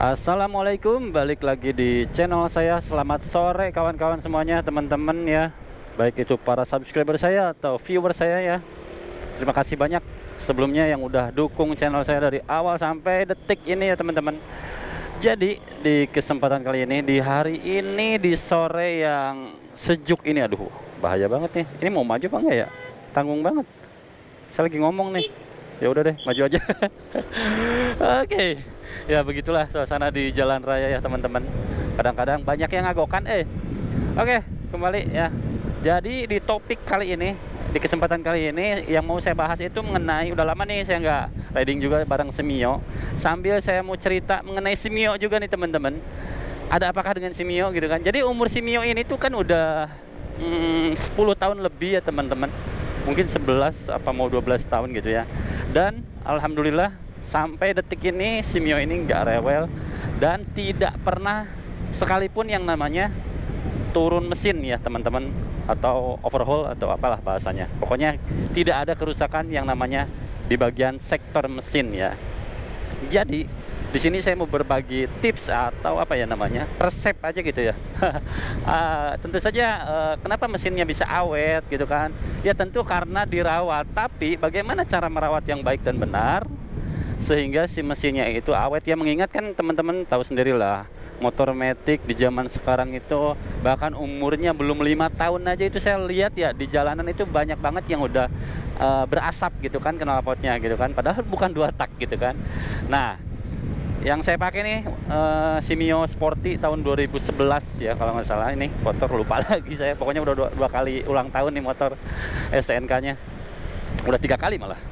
Assalamualaikum, balik lagi di channel saya. Selamat sore kawan-kawan semuanya, teman-teman ya. Baik itu para subscriber saya atau viewer saya ya. Terima kasih banyak sebelumnya yang udah dukung channel saya dari awal sampai detik ini ya teman-teman. Jadi di kesempatan kali ini, di hari ini, di sore yang sejuk ini, aduh bahaya banget nih. Ini mau maju apa enggak ya? Tanggung banget. Saya lagi ngomong nih. Ya udah deh, maju aja. Oke. Ya begitulah suasana di jalan raya ya teman-teman. Kadang-kadang banyak yang ngagokan. Oke, kembali ya. Jadi di topik kali ini, di kesempatan kali ini yang mau saya bahas itu mengenai, udah lama nih saya nggak riding juga bareng Simio. Sambil saya mau cerita mengenai Simio juga nih teman-teman. Ada apakah dengan Simio gitu kan? Jadi umur Simio ini tuh kan udah 10 tahun lebih ya teman-teman. Mungkin 11 apa mau 12 tahun gitu ya. Dan alhamdulillah sampai detik ini Simio ini nggak rewel dan tidak pernah sekalipun yang namanya turun mesin ya teman-teman, atau overhaul atau apalah bahasanya. Pokoknya tidak ada kerusakan yang namanya di bagian sektor mesin ya. Jadi di sini saya mau berbagi tips atau apa ya namanya, resep aja gitu ya. Tentu saja kenapa mesinnya bisa awet gitu kan? Ya tentu karena dirawat. Tapi bagaimana cara merawat yang baik dan benar sehingga si mesinnya itu awet ya. Mengingat kan teman-teman tahu sendirilah, motor matic di zaman sekarang itu bahkan umurnya belum 5 tahun aja itu saya lihat ya di jalanan itu banyak banget yang udah berasap gitu kan knalpotnya gitu kan, padahal bukan 2 tak gitu kan. Nah, yang saya pakai nih Simio Sporty tahun 2011 ya kalau nggak salah. Ini motor lupa lagi saya, pokoknya udah dua kali ulang tahun nih motor STNK-nya, udah 3 kali malah.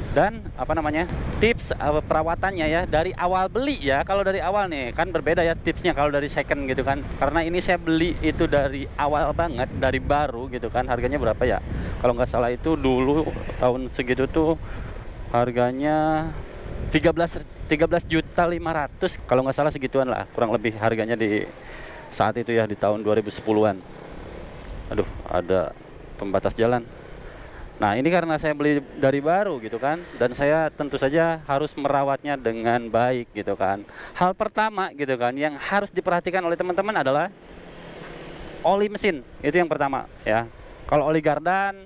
Dan apa namanya, tips perawatannya ya dari awal beli ya. Kalau dari awal nih kan berbeda ya tipsnya kalau dari second gitu kan, karena ini saya beli itu dari awal banget, dari baru gitu kan. Harganya berapa ya, kalau nggak salah itu dulu tahun segitu tuh harganya 13.500.000 kalau nggak salah, segituan lah kurang lebih harganya di saat itu ya, di tahun 2010-an. Aduh, ada pembatas jalan. Nah, ini karena saya beli dari baru gitu kan, dan saya tentu saja harus merawatnya dengan baik gitu kan. Hal pertama gitu kan yang harus diperhatikan oleh teman-teman adalah oli mesin. Itu yang pertama ya. Kalau oli gardan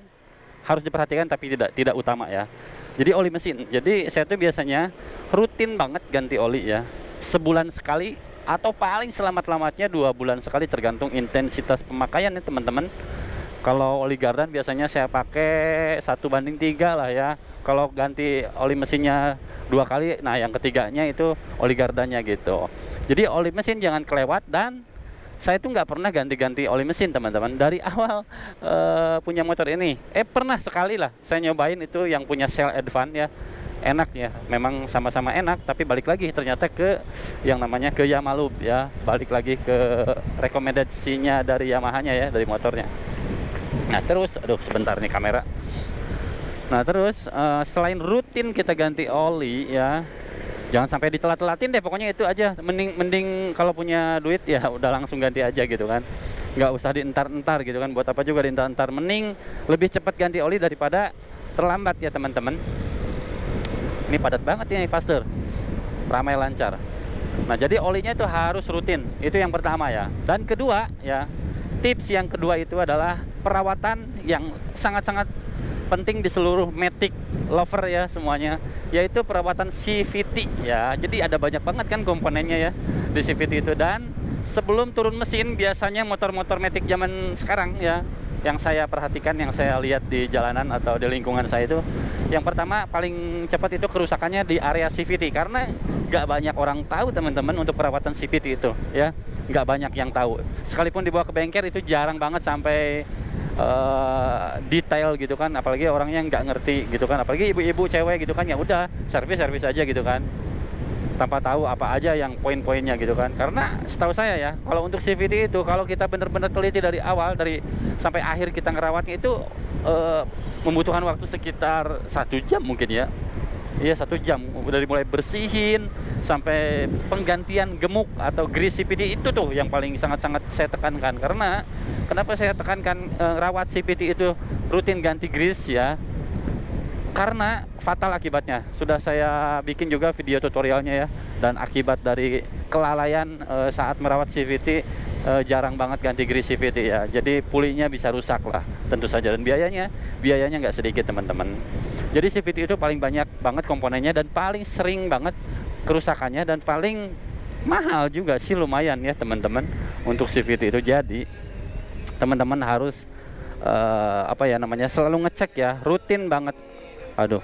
harus diperhatikan tapi tidak utama ya. Jadi oli mesin. Jadi saya tuh biasanya rutin banget ganti oli ya. Sebulan sekali atau paling selamat-lamatnya 2 bulan sekali, tergantung intensitas pemakaian ya teman-teman. Kalau oli gardan biasanya saya pakai 1:3 lah ya. Kalau ganti oli mesinnya 2 kali, nah yang ketiganya itu oli gardannya gitu. Jadi oli mesin jangan kelewat. Dan saya tuh nggak pernah ganti-ganti oli mesin teman-teman dari awal punya motor ini. Pernah sekali lah saya nyobain itu yang punya Shell Advance ya. Enak ya, memang sama-sama enak, tapi balik lagi ternyata ke yang namanya ke Yamalub ya. Balik lagi ke rekomendasinya dari Yamaha-nya ya, dari motornya. Nah terus, aduh sebentar nih kamera. Nah terus selain rutin kita ganti oli ya, jangan sampai ditelat-telatin deh, pokoknya itu aja. Mending kalau punya duit ya udah langsung ganti aja gitu kan, nggak usah dientar-entar gitu kan. Buat apa juga dientar-entar, mending lebih cepat ganti oli daripada terlambat ya teman-teman. Ini padat banget ya Pasteur, ramai lancar. Nah jadi olinya itu harus rutin, itu yang pertama ya. Dan kedua ya, tips yang kedua itu adalah perawatan yang sangat-sangat penting di seluruh matic lover ya semuanya, yaitu perawatan CVT ya. Jadi ada banyak banget kan komponennya ya di CVT itu. Dan sebelum turun mesin, biasanya motor-motor matic zaman sekarang ya, yang saya perhatikan, yang saya lihat di jalanan atau di lingkungan saya itu, yang pertama paling cepat itu kerusakannya di area CVT. Karena nggak banyak orang tahu teman-teman untuk perawatan CVT itu ya, nggak banyak yang tahu. Sekalipun dibawa ke bengkel itu jarang banget sampai detail gitu kan, apalagi orangnya nggak ngerti gitu kan, apalagi ibu-ibu cewek gitu kan, ya udah servis aja gitu kan, tanpa tahu apa aja yang poin-poinnya gitu kan. Karena setahu saya ya, kalau untuk CVT itu kalau kita benar-benar teliti dari awal, dari sampai akhir kita ngerawatnya itu membutuhkan waktu sekitar 1 jam mungkin ya. Iya 1 jam, dari mulai bersihin sampai penggantian gemuk atau grease CVT itu tuh yang paling sangat-sangat saya tekankan. Karena kenapa saya tekankan rawat CVT itu rutin ganti grease ya, karena fatal akibatnya. Sudah saya bikin juga video tutorialnya ya, dan akibat dari kelalaian saat merawat CVT, jarang banget ganti grease CVT ya. Jadi pulinya bisa rusak lah tentu saja, dan biayanya nggak sedikit teman-teman. Jadi CVT itu paling banyak banget komponennya dan paling sering banget kerusakannya, dan paling mahal juga sih, lumayan ya teman-teman untuk CVT itu. Jadi teman-teman harus apa ya namanya, selalu ngecek ya, rutin banget. Aduh,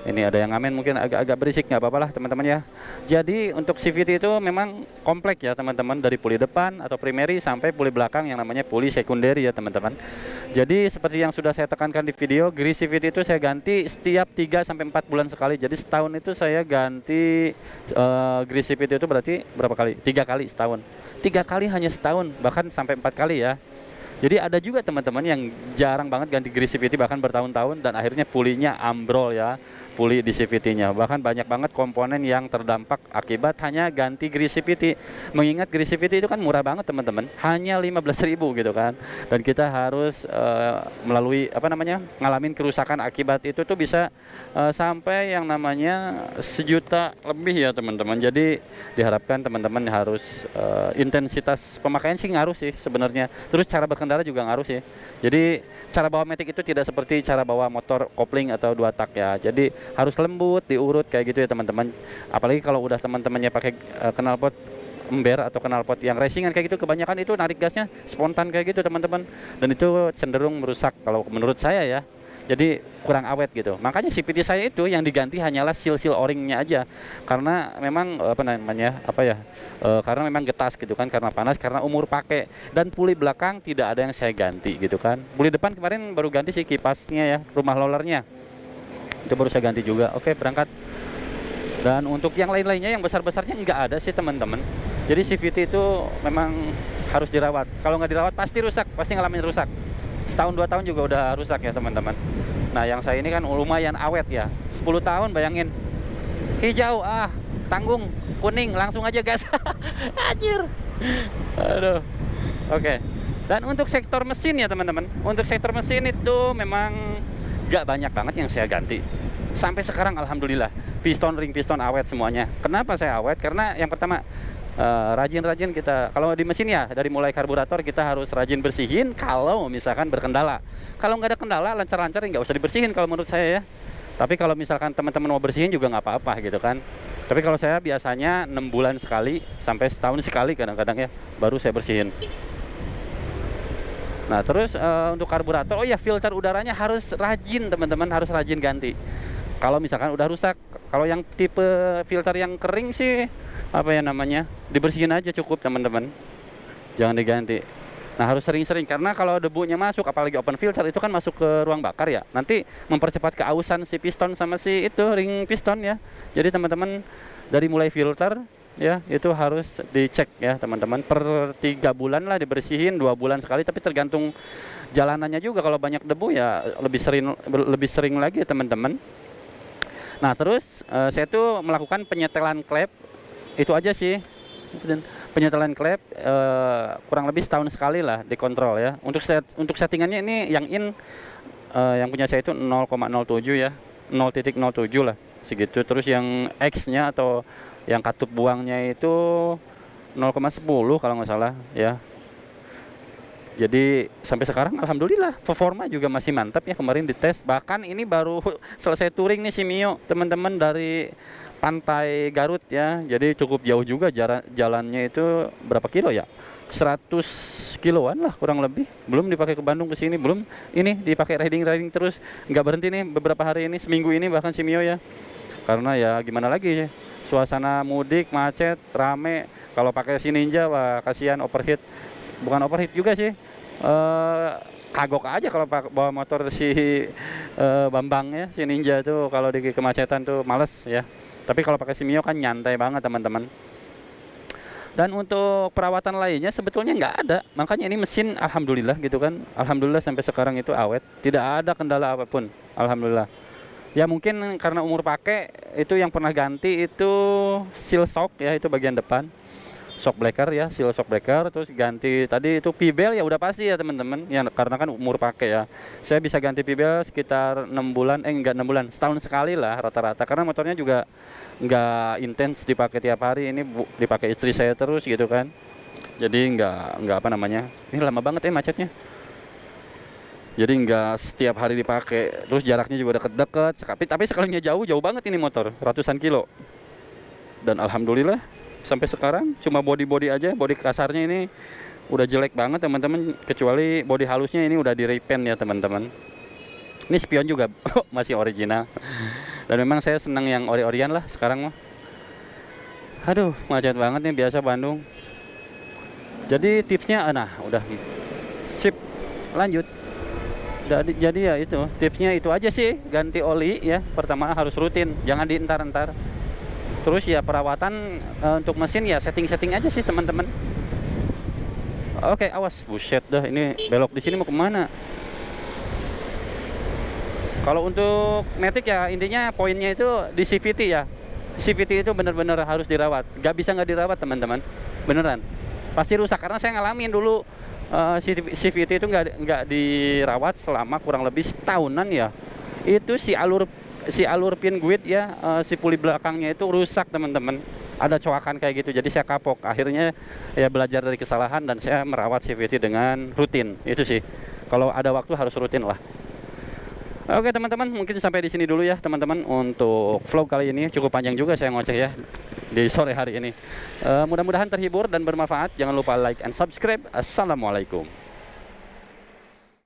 ini ada yang ngamen, mungkin agak-agak berisik, nggak apa-apa lah teman-teman ya. Jadi untuk CVT itu memang kompleks ya teman-teman, dari puli depan atau primary sampai puli belakang yang namanya puli sekunderi ya teman-teman. Jadi seperti yang sudah saya tekankan di video, grease CVT itu saya ganti setiap 3 sampai 4 bulan sekali. Jadi setahun itu saya ganti grease CVT itu berarti berapa kali? 3 kali setahun. 3 kali hanya setahun, bahkan sampai 4 kali ya. Jadi ada juga teman-teman yang jarang banget ganti grease CVT, bahkan bertahun-tahun, dan akhirnya pulinya ambrol ya, puli di CVT-nya. Bahkan banyak banget komponen yang terdampak akibat hanya ganti grease CVT. Mengingat grease CVT itu kan murah banget teman-teman, hanya 15.000 gitu kan. Dan kita harus melalui apa namanya, ngalamin kerusakan akibat itu tuh bisa sampai yang namanya 1 juta lebih ya teman-teman. Jadi diharapkan teman-teman harus intensitas pemakaian sih ngaruh sih sebenarnya. Terus cara berkendara juga ngaruh sih. Jadi cara bawa matic itu tidak seperti cara bawa motor kopling atau 2 tak ya. Jadi harus lembut, diurut kayak gitu ya teman-teman. Apalagi kalau udah teman-temannya pakai knalpot ember atau knalpot yang racingan kayak gitu, kebanyakan itu narik gasnya spontan kayak gitu teman-teman. Dan itu cenderung merusak kalau menurut saya ya. Jadi kurang awet gitu. Makanya CVT saya itu yang diganti hanyalah seal-seal o-ringnya aja. Karena memang apa namanya, karena memang getas gitu kan, karena panas, karena umur pakai. Dan puli belakang tidak ada yang saya ganti gitu kan. Puli depan kemarin baru ganti sih kipasnya ya, rumah rollernya. Itu baru saya ganti juga. Oke, berangkat. Dan untuk yang lain-lainnya, yang besar-besarnya nggak ada sih teman-teman. Jadi CVT itu memang harus dirawat. Kalau nggak dirawat pasti rusak, pasti ngalamin rusak. Setahun 2 tahun juga udah rusak ya teman-teman. Nah yang saya ini kan lumayan awet ya, 10 tahun bayangin. Hijau, tanggung, kuning, langsung aja gas. Anjir. Aduh. Oke. Dan untuk sektor mesin ya teman-teman, untuk sektor mesin itu memang gak banyak banget yang saya ganti. Sampai sekarang alhamdulillah piston, ring piston awet semuanya. Kenapa saya awet? Karena yang pertama, rajin-rajin kita, kalau di mesin ya, dari mulai karburator kita harus rajin bersihin kalau misalkan berkendala. Kalau nggak ada kendala, lancar-lancar nggak usah dibersihin kalau menurut saya ya. Tapi kalau misalkan teman-teman mau bersihin juga nggak apa-apa gitu kan. Tapi kalau saya biasanya 6 bulan sekali sampai setahun sekali kadang-kadang ya, baru saya bersihin. Nah terus untuk karburator, oh ya, filter udaranya harus rajin teman-teman, harus rajin ganti. Kalau misalkan udah rusak, kalau yang tipe filter yang kering sih apa ya namanya, dibersihin aja cukup teman-teman, jangan diganti. Nah harus sering-sering, karena kalau debunya masuk, apalagi open filter, itu kan masuk ke ruang bakar ya, nanti mempercepat keausan si piston sama si itu ring piston ya. Jadi teman-teman dari mulai filter ya itu harus dicek ya teman-teman, per 3 bulan lah dibersihin, 2 bulan sekali. Tapi tergantung jalanannya juga, kalau banyak debu ya lebih sering lagi ya teman-teman. Nah terus saya tuh melakukan penyetelan klep. Itu aja sih, penyetelan klep kurang lebih setahun sekali lah dikontrol ya. Untuk settingannya ini yang yang punya saya itu 0,07 ya, 0,07 lah segitu. Terus yang X nya atau yang katup buangnya itu 0,10 kalau nggak salah ya. Jadi sampai sekarang alhamdulillah performa juga masih mantap ya. Kemarin dites, bahkan ini baru selesai touring nih si Mio teman-teman, dari pantai Garut ya. Jadi cukup jauh juga jalannya, itu berapa kilo ya, 100 kiloan lah kurang lebih. Belum dipakai ke Bandung ke sini, belum ini dipakai riding terus, nggak berhenti nih beberapa hari ini, seminggu ini bahkan si Mio ya. Karena ya gimana lagi ya, suasana mudik macet rame. Kalau pakai si Ninja wah kasihan, overheat. Bukan overheat juga sih, kagok aja kalau bawa motor si Bambang ya, si Ninja itu kalau di kemacetan tuh males ya. Tapi kalau pakai si Mio kan nyantai banget teman-teman. Dan untuk perawatan lainnya sebetulnya nggak ada. Makanya ini mesin alhamdulillah gitu kan, alhamdulillah sampai sekarang itu awet, tidak ada kendala apapun, alhamdulillah. Ya mungkin karena umur pakai, itu yang pernah ganti itu seal shock ya, itu bagian depan. shock breaker ya, seal shock breaker, terus ganti tadi itu pibel ya udah pasti ya teman-teman ya, karena kan umur pakai ya. Saya bisa ganti pibel sekitar 6 bulan, enggak 6 bulan, setahun sekali lah rata-rata, karena motornya juga nggak intens dipakai tiap hari, ini dipakai istri saya terus gitu kan. Jadi nggak apa namanya, ini lama banget ya macetnya. Jadi nggak setiap hari dipakai, terus jaraknya juga deket-deket, tapi sekalinya jauh banget ini motor, ratusan kilo. Dan alhamdulillah sampai sekarang cuma body aja, body kasarnya ini udah jelek banget teman-teman, kecuali body halusnya ini udah di repaint ya teman-teman. Ini spion juga masih original. Dan memang saya senang yang ori-orian lah sekarang mah. Aduh, macet banget nih biasa Bandung. Jadi tipsnya, nah udah sip, lanjut. Jadi ya itu tipsnya itu aja sih, ganti oli ya, pertama harus rutin, jangan dientar-entar. Terus ya perawatan untuk mesin ya setting aja sih teman-teman. Oke, awas, buset dah, ini belok di sini mau kemana? Kalau untuk Matic ya intinya poinnya itu di CVT ya. CVT itu benar-benar harus dirawat, bisa nggak dirawat teman-teman, beneran pasti rusak. Karena saya ngalamin dulu CVT itu nggak dirawat selama kurang lebih setahunan ya. Itu si alur pin guide ya, si puli belakangnya itu rusak teman-teman, ada coakan kayak gitu. Jadi saya kapok, akhirnya ya belajar dari kesalahan dan saya merawat CVT dengan rutin. Itu sih, kalau ada waktu harus rutin lah. Oke teman-teman, mungkin sampai di sini dulu ya teman-teman untuk vlog kali ini. Cukup panjang juga saya ngoceh ya di sore hari ini. Mudah-mudahan terhibur dan bermanfaat. Jangan lupa like and subscribe. Assalamualaikum.